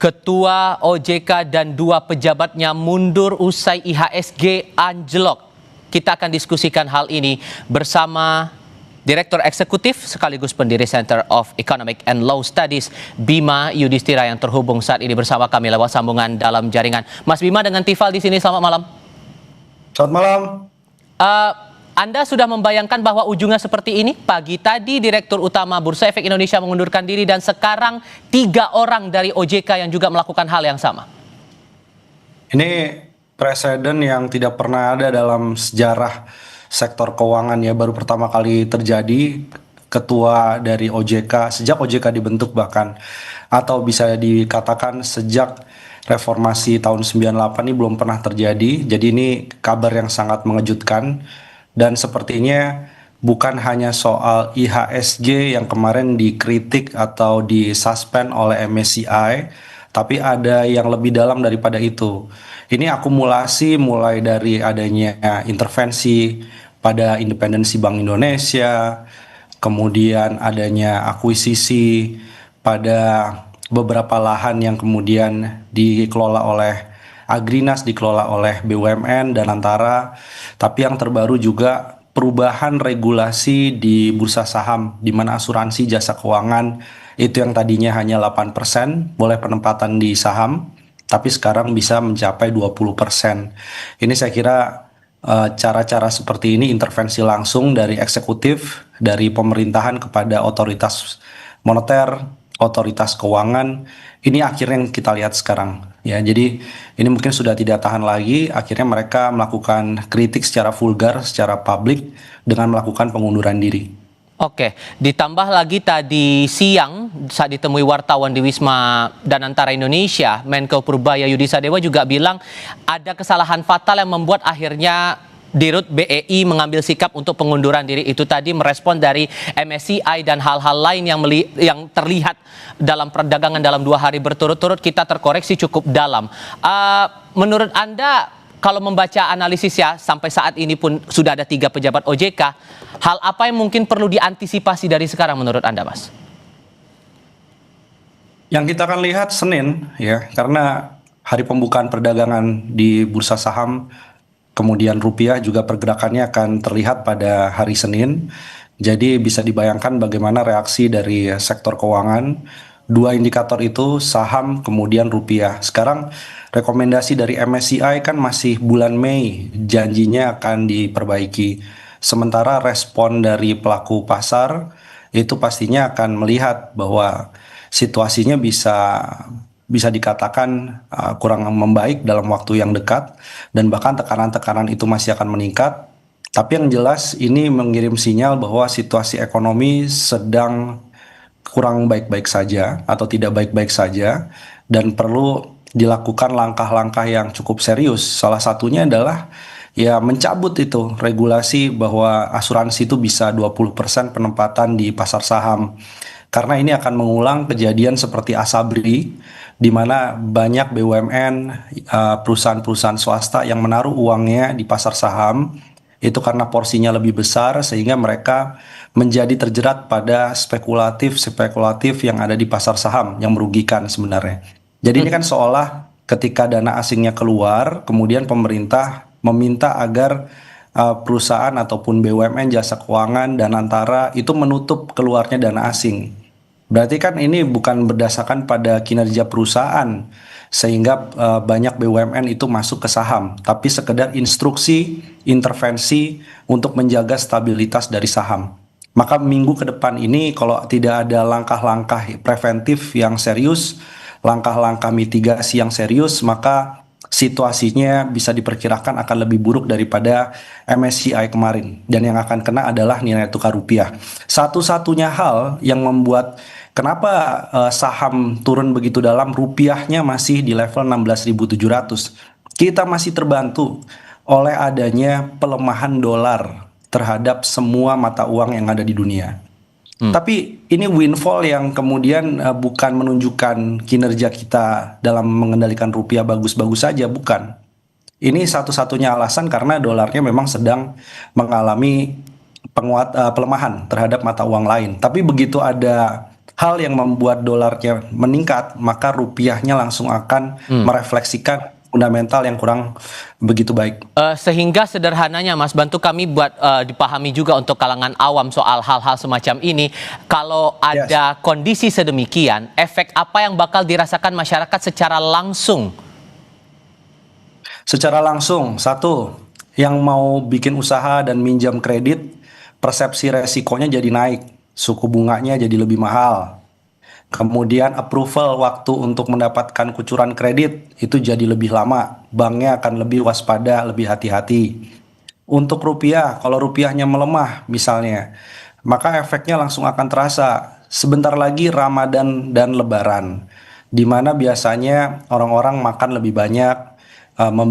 Ketua OJK dan dua pejabatnya mundur usai IHSG anjlok. Kita akan diskusikan hal ini bersama Direktur Eksekutif sekaligus pendiri Center of Economic and Law Studies, Bima Yudhistira, yang terhubung saat ini bersama kami lewat sambungan dalam jaringan. Mas Bima dengan Tifal di sini, selamat malam. Selamat malam. Anda sudah membayangkan bahwa ujungnya seperti ini? Pagi tadi Direktur Utama Bursa Efek Indonesia mengundurkan diri dan sekarang 3 orang dari OJK yang juga melakukan hal yang sama. Ini presiden yang tidak pernah ada dalam sejarah sektor keuangan ya, baru pertama kali terjadi. Ketua dari OJK, sejak OJK dibentuk bahkan, atau bisa dikatakan sejak reformasi tahun 98 ini belum pernah terjadi. Jadi ini kabar yang sangat mengejutkan. Dan sepertinya bukan hanya soal IHSG yang kemarin dikritik atau disuspend oleh MSCI, tapi ada yang lebih dalam daripada itu. Ini akumulasi mulai dari adanya intervensi pada independensi Bank Indonesia, kemudian adanya akuisisi pada beberapa lahan yang kemudian dikelola oleh Agrinas, dikelola oleh BUMN dan Antara. Tapi yang terbaru juga perubahan regulasi di bursa saham, di mana asuransi jasa keuangan itu yang tadinya hanya 8% boleh penempatan di saham, tapi sekarang bisa mencapai 20%. Ini saya kira cara-cara seperti ini intervensi langsung dari eksekutif, dari pemerintahan kepada otoritas moneter, otoritas keuangan, ini akhirnya yang kita lihat sekarang ya. Jadi ini mungkin sudah tidak tahan lagi, akhirnya mereka melakukan kritik secara vulgar, secara publik dengan melakukan pengunduran diri. Oke, ditambah lagi tadi siang saat ditemui wartawan di Wisma Danantara Indonesia, Menko Purbaya Yudi Sadewa juga bilang ada kesalahan fatal yang membuat akhirnya Dirut BEI mengambil sikap untuk pengunduran diri. Itu tadi merespon dari MSCI dan hal-hal lain yang terlihat dalam perdagangan dalam 2 hari berturut-turut kita terkoreksi cukup dalam. Menurut Anda, kalau membaca analisis ya, sampai saat ini pun sudah ada 3 pejabat OJK, hal apa yang mungkin perlu diantisipasi dari sekarang menurut Anda, Mas? Yang kita akan lihat Senin ya, karena hari pembukaan perdagangan di bursa saham, kemudian rupiah juga pergerakannya akan terlihat pada hari Senin. Jadi bisa dibayangkan bagaimana reaksi dari sektor keuangan. 2 indikator itu saham kemudian rupiah. Sekarang rekomendasi dari MSCI kan masih bulan Mei, janjinya akan diperbaiki. Sementara respon dari pelaku pasar itu pastinya akan melihat bahwa situasinya bisa dikatakan kurang membaik dalam waktu yang dekat, dan bahkan tekanan-tekanan itu masih akan meningkat. Tapi yang jelas ini mengirim sinyal bahwa situasi ekonomi sedang kurang baik-baik saja atau tidak baik-baik saja, dan perlu dilakukan langkah-langkah yang cukup serius. Salah satunya adalah ya mencabut itu regulasi bahwa asuransi itu bisa 20% penempatan di pasar saham. Karena ini akan mengulang kejadian seperti Asabri, di mana banyak BUMN, perusahaan-perusahaan swasta yang menaruh uangnya di pasar saham, itu karena porsinya lebih besar sehingga mereka menjadi terjerat pada spekulatif yang ada di pasar saham yang merugikan sebenarnya. Jadi ini kan seolah ketika dana asingnya keluar, kemudian pemerintah meminta agar perusahaan ataupun BUMN jasa keuangan dan Antara itu menutup keluarnya dana asing. Berarti kan ini bukan berdasarkan pada kinerja perusahaan sehingga banyak BUMN itu masuk ke saham, tapi sekedar instruksi, intervensi untuk menjaga stabilitas dari saham. Maka minggu ke depan ini kalau tidak ada langkah-langkah preventif yang serius, langkah-langkah mitigasi yang serius, maka situasinya bisa diperkirakan akan lebih buruk daripada MSCI kemarin. Dan yang akan kena adalah nilai tukar rupiah. Satu-satunya hal yang membuat kenapa saham turun begitu dalam, rupiahnya masih di level 16.700. Kita masih terbantu oleh adanya pelemahan dolar terhadap semua mata uang yang ada di dunia. Tapi ini windfall yang kemudian bukan menunjukkan kinerja kita dalam mengendalikan rupiah bagus-bagus saja, bukan. Ini satu-satunya alasan karena dolarnya memang sedang mengalami pelemahan terhadap mata uang lain. Tapi begitu ada hal yang membuat dolarnya meningkat, maka rupiahnya langsung akan merefleksikan fundamental yang kurang begitu baik. Sehingga sederhananya Mas, bantu kami buat dipahami juga untuk kalangan awam soal hal-hal semacam ini. Kalau ada kondisi sedemikian, efek apa yang bakal dirasakan masyarakat secara langsung? Secara langsung, satu, yang mau bikin usaha dan minjam kredit, persepsi resikonya jadi naik, suku bunganya jadi lebih mahal. Kemudian approval waktu untuk mendapatkan kucuran kredit itu jadi lebih lama, banknya akan lebih waspada, lebih hati-hati. Untuk rupiah, kalau rupiahnya melemah misalnya, maka efeknya langsung akan terasa. Sebentar lagi Ramadan dan Lebaran, di mana biasanya orang-orang makan lebih banyak,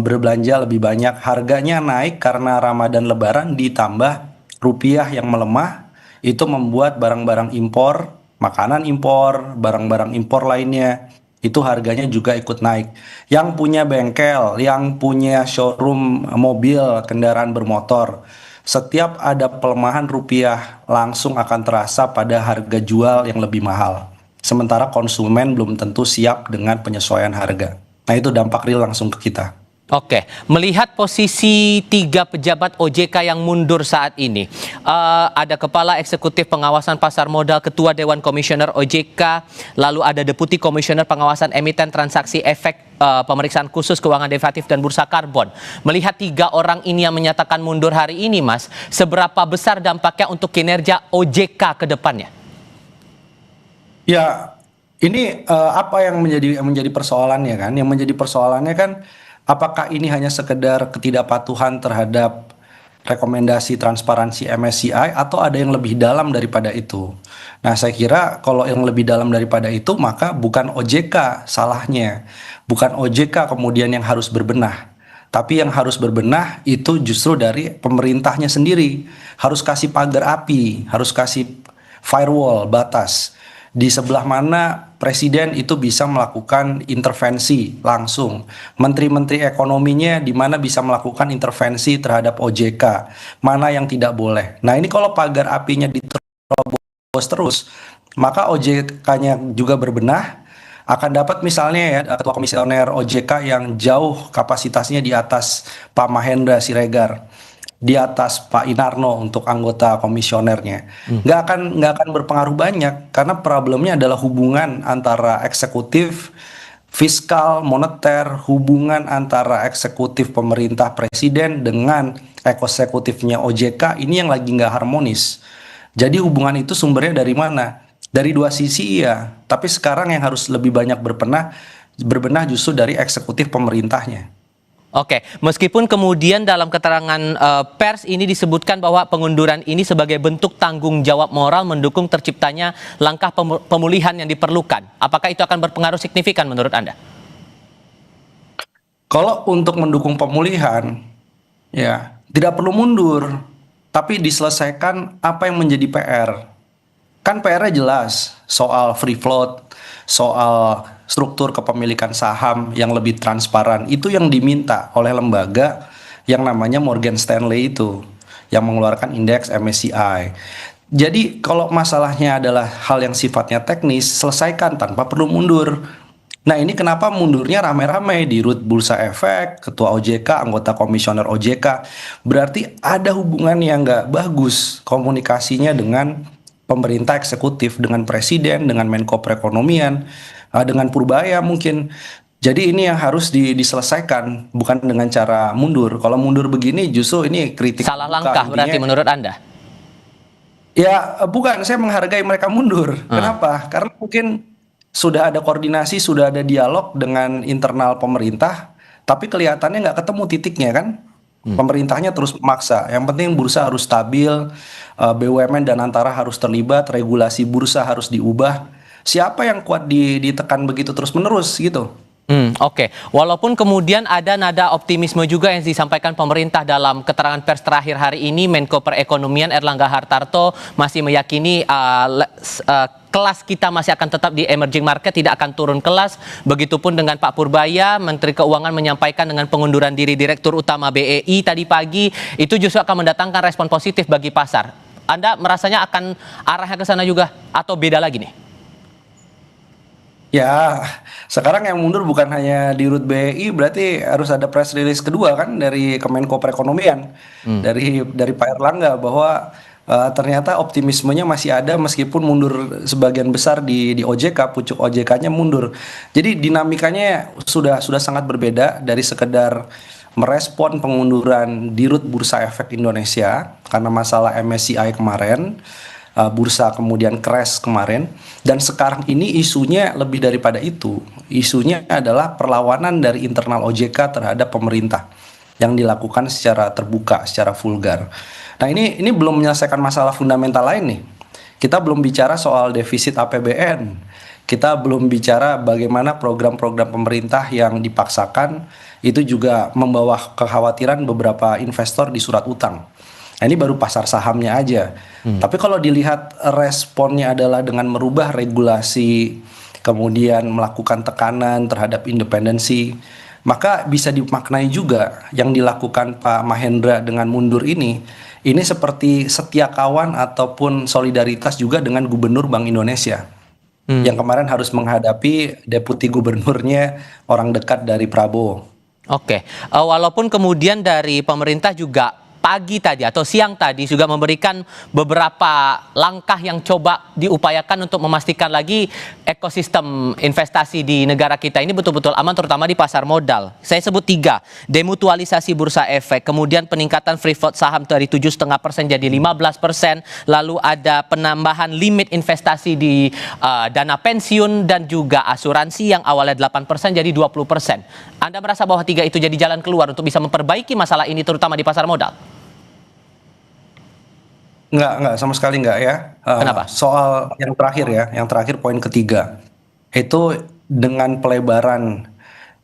berbelanja lebih banyak, harganya naik karena Ramadan Lebaran ditambah rupiah yang melemah, itu membuat barang-barang impor, makanan impor, barang-barang impor lainnya, itu harganya juga ikut naik. Yang punya bengkel, yang punya showroom mobil, kendaraan bermotor, setiap ada pelemahan rupiah langsung akan terasa pada harga jual yang lebih mahal. Sementara konsumen belum tentu siap dengan penyesuaian harga. Nah, itu dampak real langsung ke kita. Oke, melihat posisi 3 pejabat OJK yang mundur saat ini, ada Kepala Eksekutif Pengawasan Pasar Modal, Ketua Dewan Komisioner OJK, lalu ada Deputi Komisioner Pengawasan Emiten Transaksi Efek, Pemeriksaan Khusus Keuangan Derivatif dan Bursa Karbon. Melihat 3 orang ini yang menyatakan mundur hari ini, Mas, seberapa besar dampaknya untuk kinerja OJK ke depannya? Ya, ini apa yang menjadi persoalannya kan? Yang menjadi persoalannya kan, apakah ini hanya sekedar ketidakpatuhan terhadap rekomendasi transparansi MSCI atau ada yang lebih dalam daripada itu? Nah, saya kira kalau yang lebih dalam daripada itu, maka bukan OJK salahnya. Bukan OJK kemudian yang harus berbenah. Tapi yang harus berbenah itu justru dari pemerintahnya sendiri. Harus kasih pagar api, harus kasih firewall, batas. Di sebelah mana presiden itu bisa melakukan intervensi langsung. Menteri-menteri ekonominya di mana bisa melakukan intervensi terhadap OJK. Mana yang tidak boleh. Nah, ini kalau pagar apinya diterobos terus, maka OJK-nya juga berbenah. Akan dapat misalnya ya ketua komisioner OJK yang jauh kapasitasnya di atas Pak Mahendra Siregar, di atas Pak Inarno untuk anggota komisionernya. Nggak akan berpengaruh banyak karena problemnya adalah hubungan antara eksekutif, fiskal, moneter, hubungan antara eksekutif pemerintah presiden dengan eksekutifnya OJK ini yang lagi nggak harmonis. Jadi hubungan itu sumbernya dari mana? Dari dua sisi iya, tapi sekarang yang harus lebih banyak berbenah justru dari eksekutif pemerintahnya. Oke, meskipun kemudian dalam keterangan pers ini disebutkan bahwa pengunduran ini sebagai bentuk tanggung jawab moral mendukung terciptanya langkah pemulihan yang diperlukan. Apakah itu akan berpengaruh signifikan menurut Anda? Kalau untuk mendukung pemulihan, ya tidak perlu mundur, tapi diselesaikan apa yang menjadi PR. Kan PR-nya jelas soal free float, soal struktur kepemilikan saham yang lebih transparan. Itu yang diminta oleh lembaga yang namanya Morgan Stanley itu, yang mengeluarkan indeks MSCI. Jadi kalau masalahnya adalah hal yang sifatnya teknis, selesaikan tanpa perlu mundur. Nah, ini kenapa mundurnya rame-rame di Rut Bursa Efek, Ketua OJK, anggota komisioner OJK. Berarti ada hubungan yang nggak bagus komunikasinya dengan pemerintah eksekutif, dengan presiden, dengan Menko Perekonomian, dengan Purbaya mungkin. Jadi ini yang harus diselesaikan, bukan dengan cara mundur. Kalau mundur begini justru ini kritik. Salah langkah berarti menurut Anda? Ya bukan, saya menghargai mereka mundur. Kenapa? Karena mungkin sudah ada koordinasi, sudah ada dialog dengan internal pemerintah, tapi kelihatannya nggak ketemu titiknya kan? Pemerintahnya terus memaksa. Yang penting bursa harus stabil, BUMN dan Antara harus terlibat, regulasi bursa harus diubah. Siapa yang kuat ditekan begitu terus-menerus gitu? Oke. Walaupun kemudian ada nada optimisme juga yang disampaikan pemerintah dalam keterangan pers terakhir hari ini, Menko Perekonomian Erlangga Hartarto masih meyakini kelas kita masih akan tetap di emerging market, tidak akan turun kelas. Begitupun dengan Pak Purbaya, Menteri Keuangan menyampaikan dengan pengunduran diri Direktur Utama BEI tadi pagi, itu justru akan mendatangkan respon positif bagi pasar. Anda merasanya akan arahnya ke sana juga atau beda lagi nih? Ya, sekarang yang mundur bukan hanya di Rut BI, berarti harus ada press release kedua kan dari Kemenko Perekonomian, Hmm. dari Pak Erlangga bahwa ternyata optimismenya masih ada meskipun mundur sebagian besar di OJK, pucuk OJK-nya mundur. Jadi dinamikanya sudah sangat berbeda dari sekedar merespon pengunduran di Rut Bursa Efek Indonesia karena masalah MSCI kemarin, bursa kemudian crash kemarin, dan sekarang ini isunya lebih daripada itu. Isunya adalah perlawanan dari internal OJK terhadap pemerintah yang dilakukan secara terbuka, secara vulgar. Nah, ini belum menyelesaikan masalah fundamental lain nih. Kita belum bicara soal defisit APBN. Kita belum bicara bagaimana program-program pemerintah yang dipaksakan itu juga membawa kekhawatiran beberapa investor di surat utang. Nah, ini baru pasar sahamnya aja. Tapi kalau dilihat responnya adalah dengan merubah regulasi, kemudian melakukan tekanan terhadap independensi, maka bisa dimaknai juga yang dilakukan Pak Mahendra dengan mundur ini seperti setia kawan ataupun solidaritas juga dengan Gubernur Bank Indonesia yang kemarin harus menghadapi deputi gubernurnya orang dekat dari Prabowo. Oke, walaupun kemudian dari pemerintah juga pagi tadi atau siang tadi juga memberikan beberapa langkah yang coba diupayakan untuk memastikan lagi ekosistem investasi di negara kita ini betul-betul aman, terutama di pasar modal. Saya sebut 3, demutualisasi bursa efek, kemudian peningkatan free float saham dari 7,5% jadi 15%, lalu ada penambahan limit investasi di dana pensiun dan juga asuransi yang awalnya 8% jadi 20%. Anda merasa bahwa 3 itu jadi jalan keluar untuk bisa memperbaiki masalah ini terutama di pasar modal? Enggak, sama sekali enggak ya. Kenapa? Soal yang terakhir ya, yang terakhir poin ketiga. Itu dengan pelebaran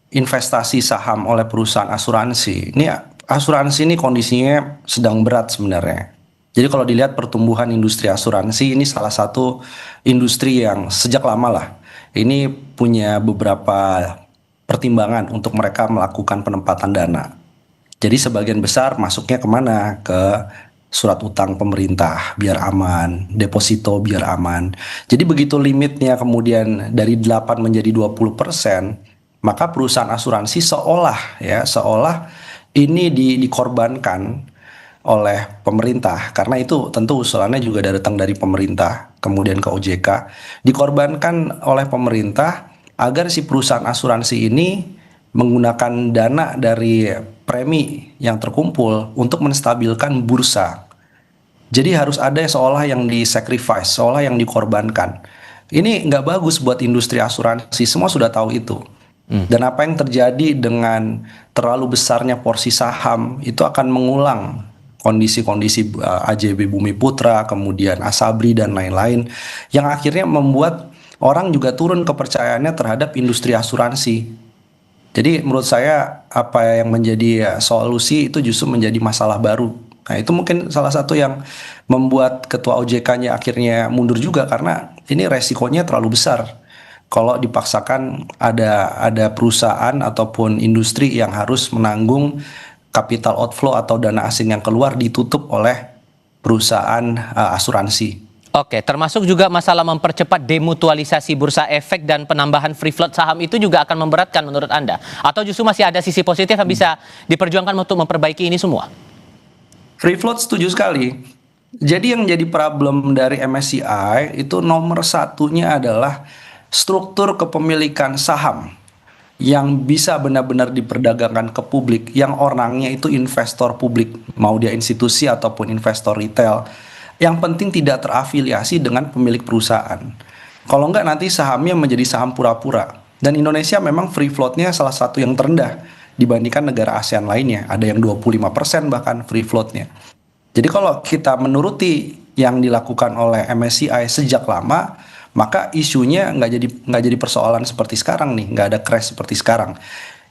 investasi saham oleh perusahaan asuransi. Ini asuransi ini kondisinya sedang berat sebenarnya. Jadi kalau dilihat pertumbuhan industri asuransi ini salah satu industri yang sejak lama lah. Ini punya beberapa pertimbangan untuk mereka melakukan penempatan dana. Jadi sebagian besar masuknya kemana? Ke surat utang pemerintah biar aman, deposito biar aman. Jadi begitu limitnya kemudian dari 8 menjadi 20%, maka perusahaan asuransi seolah ini dikorbankan oleh pemerintah, karena itu tentu usulannya juga datang dari pemerintah kemudian ke OJK, dikorbankan oleh pemerintah agar si perusahaan asuransi ini menggunakan dana dari premi yang terkumpul untuk menstabilkan bursa. Jadi harus ada seolah yang disacrifice, seolah yang dikorbankan. Ini nggak bagus buat industri asuransi, semua sudah tahu itu. Dan apa yang terjadi dengan terlalu besarnya porsi saham itu akan mengulang kondisi-kondisi AJB Bumi Putra, kemudian Asabri dan lain-lain, yang akhirnya membuat orang juga turun kepercayaannya terhadap industri asuransi. Jadi menurut saya apa yang menjadi solusi itu justru menjadi masalah baru. Nah, itu mungkin salah satu yang membuat ketua OJK-nya akhirnya mundur juga, karena ini resikonya terlalu besar. Kalau dipaksakan ada perusahaan ataupun industri yang harus menanggung capital outflow atau dana asing yang keluar ditutup oleh perusahaan asuransi. Oke, termasuk juga masalah mempercepat demutualisasi bursa efek dan penambahan free float saham itu juga akan memberatkan menurut Anda? Atau justru masih ada sisi positif yang bisa diperjuangkan untuk memperbaiki ini semua? Free float setuju sekali. Jadi yang jadi problem dari MSCI itu nomor satunya adalah struktur kepemilikan saham yang bisa benar-benar diperdagangkan ke publik, yang orangnya itu investor publik, mau dia institusi ataupun investor retail. Yang penting tidak terafiliasi dengan pemilik perusahaan. Kalau enggak nanti sahamnya menjadi saham pura-pura. Dan Indonesia memang free floatnya salah satu yang terendah dibandingkan negara ASEAN lainnya. Ada yang 25% bahkan free floatnya. Jadi kalau kita menuruti yang dilakukan oleh MSCI sejak lama, maka isunya nggak jadi persoalan seperti sekarang nih, nggak ada crash seperti sekarang.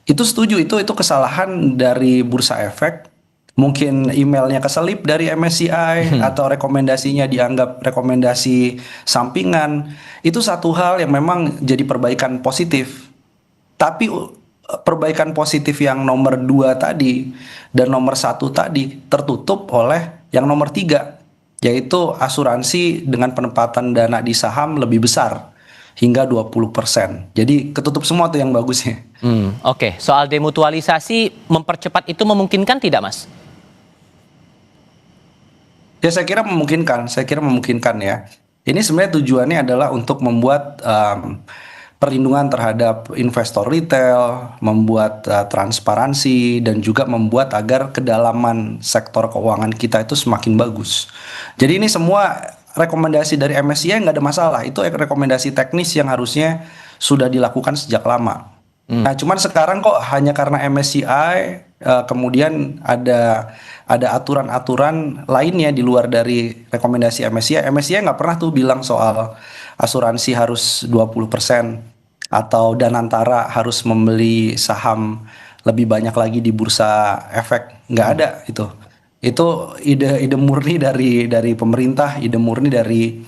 Itu setuju, itu kesalahan dari bursa efek. Mungkin emailnya keselip dari MSCI atau rekomendasinya dianggap rekomendasi sampingan. Itu satu hal yang memang jadi perbaikan positif. Tapi perbaikan positif yang nomor 2 tadi dan nomor 1 tadi tertutup oleh yang nomor 3, yaitu asuransi dengan penempatan dana di saham lebih besar. hingga 20%. Jadi ketutup semua tuh yang bagusnya. Oke. Soal demutualisasi mempercepat itu memungkinkan tidak, Mas? Ya saya kira memungkinkan ya. Ini sebenarnya tujuannya adalah untuk membuat perlindungan terhadap investor retail, membuat transparansi, dan juga membuat agar kedalaman sektor keuangan kita itu semakin bagus. Jadi ini semua rekomendasi dari MSCI nggak ada masalah. Itu rekomendasi teknis yang harusnya sudah dilakukan sejak lama. Nah, cuman sekarang kok hanya karena MSCI kemudian ada aturan-aturan lainnya di luar dari rekomendasi MSCI. MSCI nggak pernah tuh bilang soal asuransi harus 20% atau Danantara harus membeli saham lebih banyak lagi di bursa efek. Nggak ada itu. Itu ide murni dari pemerintah, ide murni dari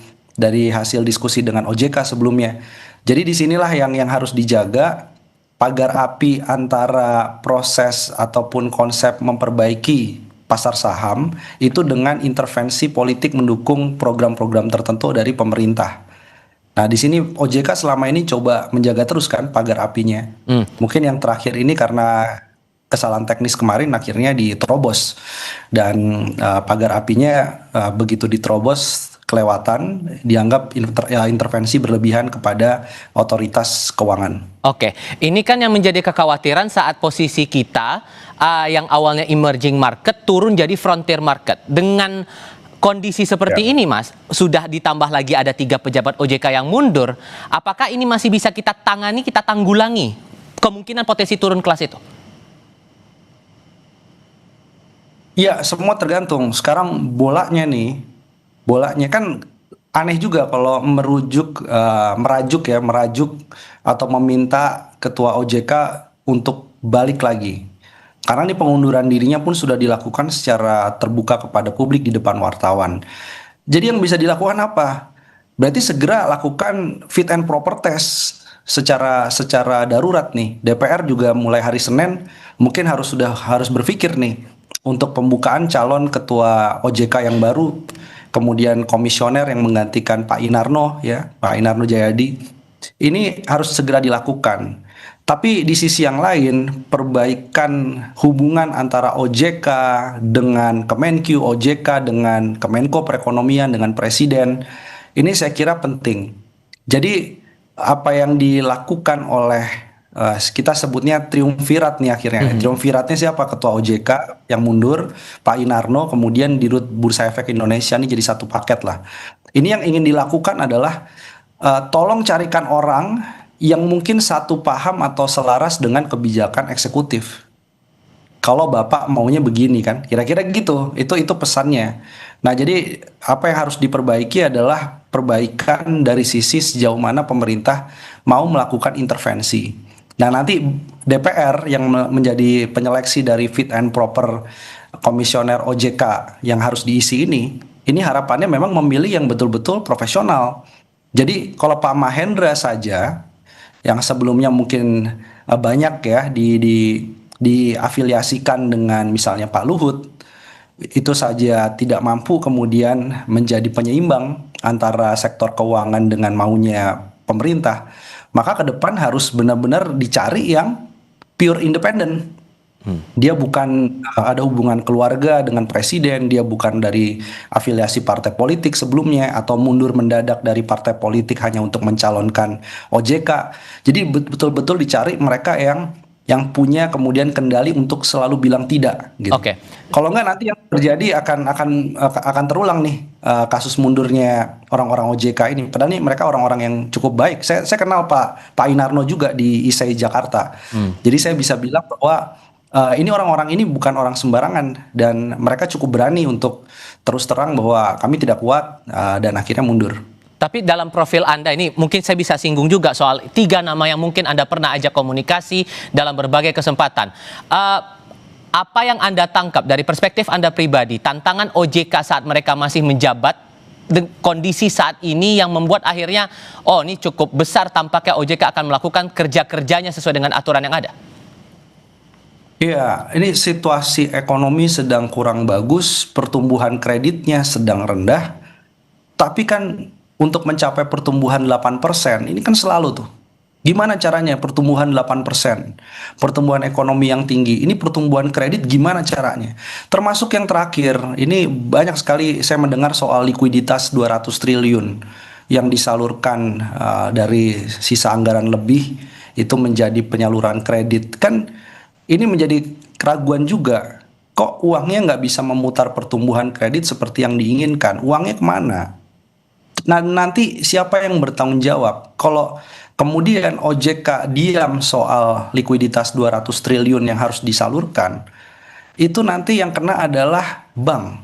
hasil diskusi dengan OJK sebelumnya. Jadi disinilah yang harus dijaga pagar api antara proses ataupun konsep memperbaiki pasar saham itu dengan intervensi politik mendukung program-program tertentu dari pemerintah. Nah, di sini OJK selama ini coba menjaga terus kan pagar apinya. Mungkin yang terakhir ini karena kesalahan teknis kemarin akhirnya diterobos dan pagar apinya begitu diterobos kelewatan dianggap intervensi berlebihan kepada otoritas keuangan. Oke, ini kan yang menjadi kekhawatiran saat posisi kita yang awalnya emerging market turun jadi frontier market. Dengan kondisi seperti ini, Mas, sudah ditambah lagi ada 3 pejabat OJK yang mundur. Apakah ini masih bisa kita tangani, kita tanggulangi kemungkinan potensi turun kelas itu? Ya, semua tergantung. Sekarang bolanya kan aneh juga kalau merajuk atau meminta ketua OJK untuk balik lagi. Karena ini pengunduran dirinya pun sudah dilakukan secara terbuka kepada publik di depan wartawan. Jadi yang bisa dilakukan apa? Berarti segera lakukan fit and proper test secara darurat nih. DPR juga mulai hari Senin mungkin harus berpikir nih untuk pembukaan calon ketua OJK yang baru, kemudian komisioner yang menggantikan Pak Inarno ya, Pak Inarno Jayadi. Ini harus segera dilakukan. Tapi di sisi yang lain, perbaikan hubungan antara OJK dengan Kemenq, OJK dengan Kemenko Perekonomian, dengan Presiden, ini saya kira penting. Jadi apa yang dilakukan oleh kita sebutnya triumvirat nih akhirnya. Triumviratnya siapa? Ketua OJK yang mundur, Pak Inarno, kemudian Dirut Bursa Efek Indonesia, ini jadi satu paket lah. Ini yang ingin dilakukan adalah tolong carikan orang yang mungkin satu paham atau selaras dengan kebijakan eksekutif. Kalau Bapak maunya begini kan, kira-kira gitu. Itu pesannya. Nah, jadi apa yang harus diperbaiki adalah perbaikan dari sisi sejauh mana pemerintah mau melakukan intervensi. Nah, nanti DPR yang menjadi penyeleksi dari fit and proper komisioner OJK yang harus diisi ini harapannya memang memilih yang betul-betul profesional. Jadi kalau Pak Mahendra saja yang sebelumnya mungkin banyak ya diafiliasikan dengan misalnya Pak Luhut, itu saja tidak mampu kemudian menjadi penyeimbang antara sektor keuangan dengan maunya pemerintah, maka ke depan harus benar-benar dicari yang pure independen. Dia bukan ada hubungan keluarga dengan presiden, dia bukan dari afiliasi partai politik sebelumnya atau mundur mendadak dari partai politik hanya untuk mencalonkan OJK. Jadi betul-betul dicari mereka yang punya kemudian kendali untuk selalu bilang tidak gitu. Oke. Kalau enggak nanti yang terjadi akan terulang nih kasus mundurnya orang-orang OJK ini. Padahal nih mereka orang-orang yang cukup baik. Saya kenal Pak Inarno juga di ISEI Jakarta. Jadi saya bisa bilang bahwa ini orang-orang ini bukan orang sembarangan dan mereka cukup berani untuk terus terang bahwa kami tidak kuat dan akhirnya mundur. Tapi dalam profil Anda ini mungkin saya bisa singgung juga soal 3 nama yang mungkin Anda pernah ajak komunikasi dalam berbagai kesempatan. Apa yang Anda tangkap dari perspektif Anda pribadi, tantangan OJK saat mereka masih menjabat, kondisi saat ini yang membuat akhirnya, ini cukup besar tampaknya OJK akan melakukan kerja-kerjanya sesuai dengan aturan yang ada? Iya, ini situasi ekonomi sedang kurang bagus, pertumbuhan kreditnya sedang rendah, tapi kan untuk mencapai pertumbuhan 8%, ini kan selalu tuh. Gimana caranya pertumbuhan 8%? Pertumbuhan ekonomi yang tinggi, ini pertumbuhan kredit gimana caranya? Termasuk yang terakhir, ini banyak sekali saya mendengar soal likuiditas 200 triliun yang disalurkan dari sisa anggaran lebih itu menjadi penyaluran kredit. Kan ini menjadi keraguan juga. Kok uangnya nggak bisa memutar pertumbuhan kredit seperti yang diinginkan? Uangnya kemana? Nah, nanti siapa yang bertanggung jawab? Kalau kemudian OJK diam soal likuiditas 200 triliun yang harus disalurkan, itu nanti yang kena adalah bank.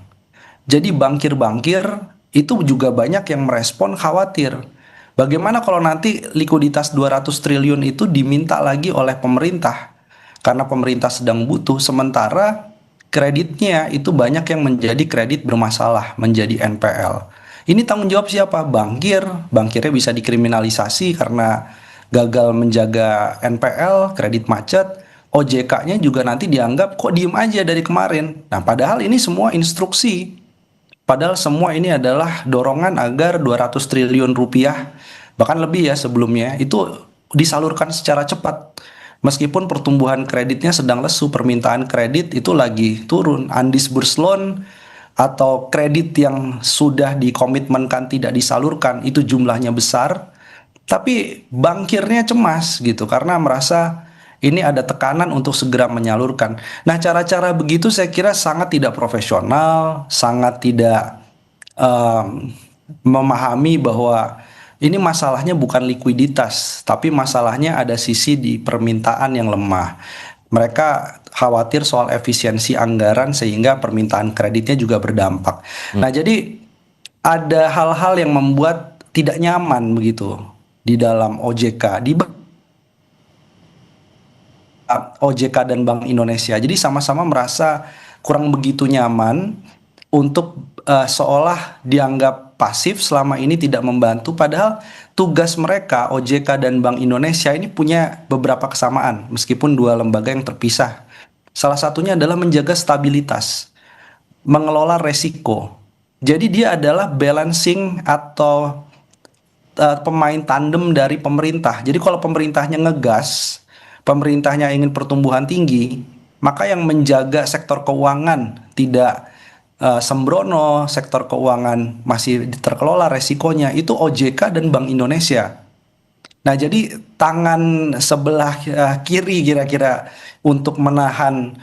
Jadi bankir-bankir itu juga banyak yang merespon khawatir. Bagaimana kalau nanti likuiditas 200 triliun itu diminta lagi oleh pemerintah? Karena pemerintah sedang butuh, sementara kreditnya itu banyak yang menjadi kredit bermasalah, menjadi NPL. Ini tanggung jawab siapa? Bankir. Bankirnya bisa dikriminalisasi karena gagal menjaga NPL, kredit macet. OJK-nya juga nanti dianggap kok diem aja dari kemarin. Nah, padahal ini semua instruksi. Padahal semua ini adalah dorongan agar 200 triliun rupiah, bahkan lebih ya sebelumnya, itu disalurkan secara cepat. Meskipun pertumbuhan kreditnya sedang lesu, permintaan kredit itu lagi turun. Undisbursed loan atau kredit yang sudah dikomitmenkan tidak disalurkan itu jumlahnya besar, tapi bankirnya cemas gitu karena merasa ini ada tekanan untuk segera menyalurkan. Nah, cara-cara begitu saya kira sangat tidak profesional, sangat tidak memahami bahwa ini masalahnya bukan likuiditas, tapi masalahnya ada sisi di permintaan yang lemah. Mereka khawatir soal efisiensi anggaran sehingga permintaan kreditnya juga berdampak. Nah, jadi ada hal-hal yang membuat tidak nyaman begitu di dalam OJK, di OJK dan Bank Indonesia. Jadi sama-sama merasa kurang begitu nyaman untuk seolah dianggap pasif selama ini tidak membantu, padahal tugas mereka OJK dan Bank Indonesia ini punya beberapa kesamaan meskipun dua lembaga yang terpisah. Salah satunya adalah menjaga stabilitas, mengelola resiko. Jadi dia adalah balancing atau pemain tandem dari pemerintah. Jadi kalau pemerintahnya ngegas, pemerintahnya ingin pertumbuhan tinggi, maka yang menjaga sektor keuangan tidak sembrono, sektor keuangan masih terkelola resikonya, itu OJK dan Bank Indonesia. Nah, jadi tangan sebelah kiri kira-kira untuk menahan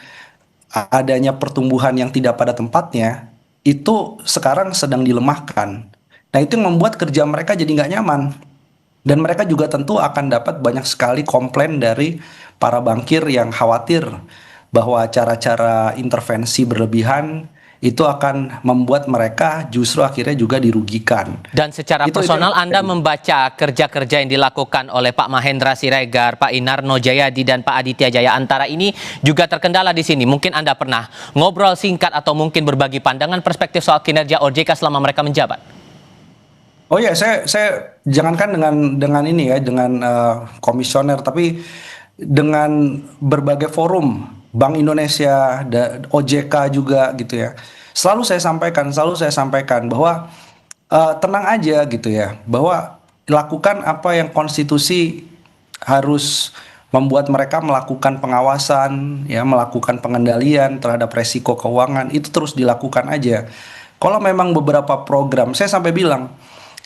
adanya pertumbuhan yang tidak pada tempatnya, itu sekarang sedang dilemahkan. Nah, itu yang membuat kerja mereka jadi nggak nyaman. Dan mereka juga tentu akan dapat banyak sekali komplain dari para bankir yang khawatir bahwa cara-cara intervensi berlebihan itu akan membuat mereka justru akhirnya juga dirugikan. Dan secara personal Anda membaca kerja-kerja yang dilakukan oleh Pak Mahendra Siregar, Pak Inarno Jayadi, dan Pak Aditya Jaya Antara ini juga terkendala di sini. Mungkin Anda pernah ngobrol singkat atau mungkin berbagi pandangan perspektif soal kinerja OJK selama mereka menjabat. Oh ya, saya jangankan dengan ini ya, dengan komisioner, tapi dengan berbagai forum, Bank Indonesia, OJK juga gitu ya. Selalu saya sampaikan bahwa tenang aja gitu ya, bahwa lakukan apa yang konstitusi harus membuat mereka melakukan pengawasan, ya, melakukan pengendalian terhadap resiko keuangan, itu terus dilakukan aja. Kalau memang beberapa program, saya sampai bilang,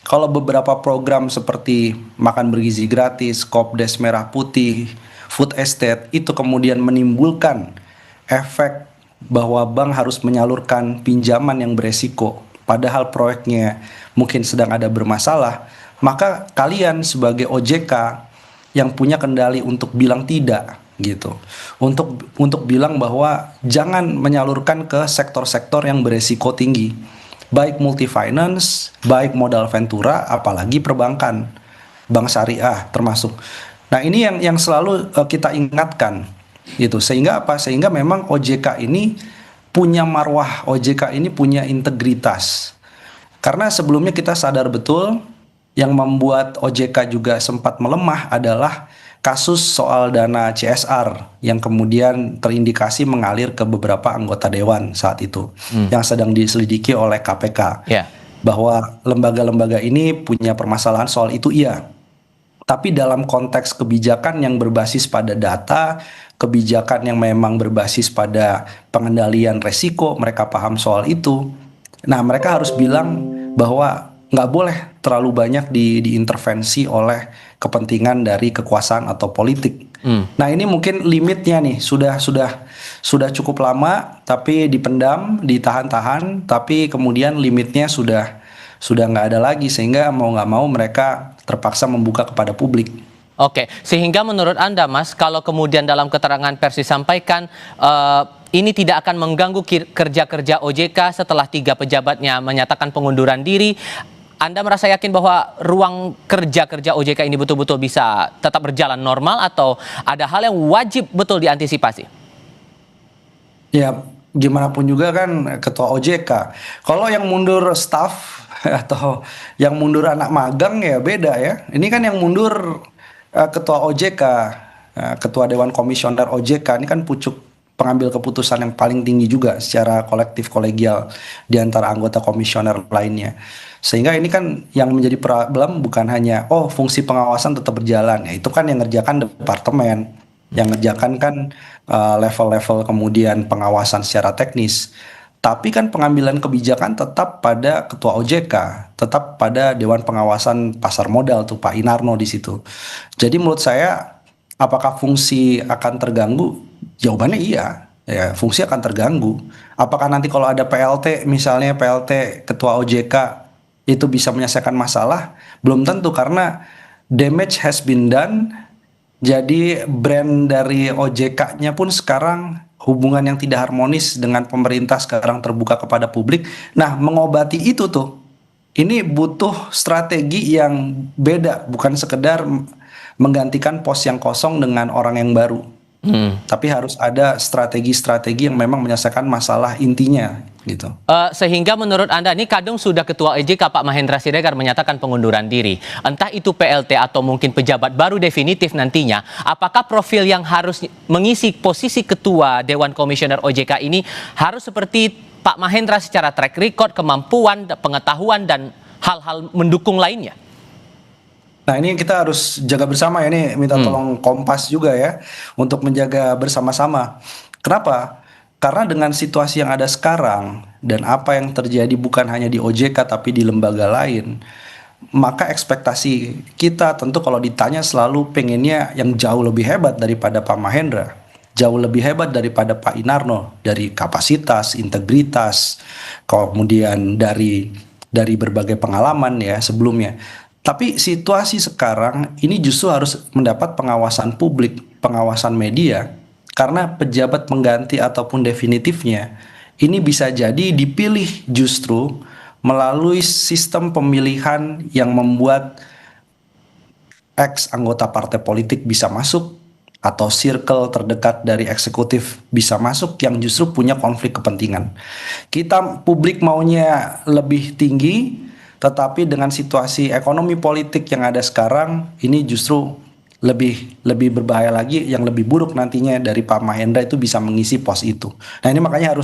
kalau beberapa program seperti makan bergizi gratis, Kopdes Merah Putih, food estate, itu kemudian menimbulkan efek bahwa bank harus menyalurkan pinjaman yang beresiko, padahal proyeknya mungkin sedang ada bermasalah, maka kalian sebagai OJK yang punya kendali untuk bilang tidak gitu, untuk bilang bahwa jangan menyalurkan ke sektor-sektor yang beresiko tinggi, baik multifinance, baik modal ventura, apalagi perbankan, bank syariah termasuk. Nah, ini yang selalu kita ingatkan gitu. Sehingga apa? Sehingga memang OJK ini punya marwah, OJK ini punya integritas. Karena sebelumnya kita sadar betul yang membuat OJK juga sempat melemah adalah kasus soal dana CSR yang kemudian terindikasi mengalir ke beberapa anggota dewan saat itu yang sedang diselidiki oleh KPK. Yeah. bahwa lembaga-lembaga ini punya permasalahan soal itu iya. Tapi dalam konteks kebijakan yang berbasis pada data, kebijakan yang memang berbasis pada pengendalian resiko, mereka paham soal itu. Nah, mereka harus bilang bahwa nggak boleh terlalu banyak diintervensi oleh kepentingan dari kekuasaan atau politik. Nah, ini mungkin limitnya nih, sudah cukup lama, tapi dipendam, ditahan-tahan, tapi kemudian limitnya sudah nggak ada lagi, sehingga mau nggak mau mereka terpaksa membuka kepada publik. Oke, sehingga menurut Anda, Mas, kalau kemudian dalam keterangan pers disampaikan ini tidak akan mengganggu kerja-kerja OJK setelah 3 pejabatnya menyatakan pengunduran diri, Anda merasa yakin bahwa ruang kerja-kerja OJK ini betul-betul bisa tetap berjalan normal atau ada hal yang wajib betul diantisipasi? Ya, gimana pun juga kan ketua OJK. Kalau yang mundur staf atau yang mundur anak magang ya beda ya. Ini kan yang mundur ketua OJK, ketua Dewan Komisioner OJK, ini kan pucuk pengambil keputusan yang paling tinggi juga secara kolektif kolegial di antara anggota komisioner lainnya. Sehingga ini kan yang menjadi problem bukan hanya fungsi pengawasan tetap berjalan, ya itu kan yang ngerjakan departemen, yang ngerjakan kan level-level kemudian pengawasan secara teknis. Tapi kan pengambilan kebijakan tetap pada ketua OJK, tetap pada Dewan Pengawasan Pasar Modal tuh Pak Inarno di situ. Jadi menurut saya apakah fungsi akan terganggu? Jawabannya iya, ya fungsi akan terganggu. Apakah nanti kalau ada PLT, misalnya PLT ketua OJK itu bisa menyelesaikan masalah? Belum tentu, karena damage has been done. Jadi brand dari OJK-nya pun sekarang hubungan yang tidak harmonis dengan pemerintah sekarang terbuka kepada publik. Nah, mengobati itu tuh, ini butuh strategi yang beda, bukan sekedar menggantikan pos yang kosong dengan orang yang baru. Tapi harus ada strategi-strategi yang memang menyelesaikan masalah intinya gitu. Sehingga menurut Anda, ini kadung sudah Ketua OJK Pak Mahendra Siregar menyatakan pengunduran diri. Entah itu PLT atau mungkin pejabat baru definitif nantinya, apakah profil yang harus mengisi posisi Ketua Dewan Komisioner OJK ini harus seperti Pak Mahendra secara track record, kemampuan, pengetahuan, dan hal-hal mendukung lainnya? Nah, ini kita harus jaga bersama ya, ini minta tolong Kompas juga ya untuk menjaga bersama-sama. Kenapa? Karena dengan situasi yang ada sekarang dan apa yang terjadi bukan hanya di OJK tapi di lembaga lain, maka ekspektasi kita tentu kalau ditanya selalu pengennya yang jauh lebih hebat daripada Pak Mahendra, jauh lebih hebat daripada Pak Inarno dari kapasitas, integritas, kemudian dari berbagai pengalaman ya sebelumnya. Tapi situasi sekarang ini justru harus mendapat pengawasan publik, pengawasan media, karena pejabat pengganti ataupun definitifnya ini bisa jadi dipilih justru melalui sistem pemilihan yang membuat ex anggota partai politik bisa masuk atau circle terdekat dari eksekutif bisa masuk yang justru punya konflik kepentingan. Kita publik maunya lebih tinggi, tetapi dengan situasi ekonomi politik yang ada sekarang, ini justru lebih berbahaya lagi, yang lebih buruk nantinya dari Pak Mahendra itu bisa mengisi pos itu. Nah, ini makanya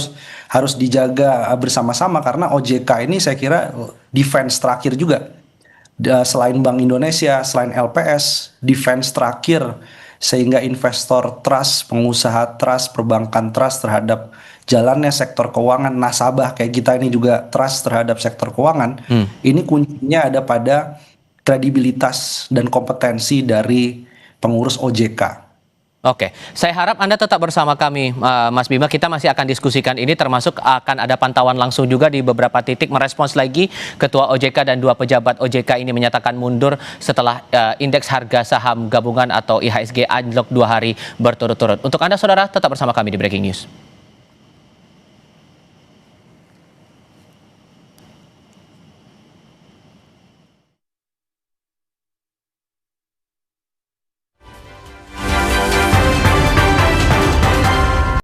harus dijaga bersama-sama, karena OJK ini saya kira defense terakhir juga. Selain Bank Indonesia, selain LPS, defense terakhir sehingga investor trust, pengusaha trust, perbankan trust terhadap jalannya sektor keuangan, nasabah kayak kita ini juga trust terhadap sektor keuangan. Ini kuncinya ada pada kredibilitas dan kompetensi dari pengurus OJK. Oke, saya harap Anda tetap bersama kami, Mas Bima. Kita masih akan diskusikan ini, termasuk akan ada pantauan langsung juga di beberapa titik merespons lagi Ketua OJK dan 2 pejabat OJK ini menyatakan mundur setelah indeks harga saham gabungan atau IHSG anjlok 2 hari berturut-turut. Untuk Anda, saudara, tetap bersama kami di Breaking News.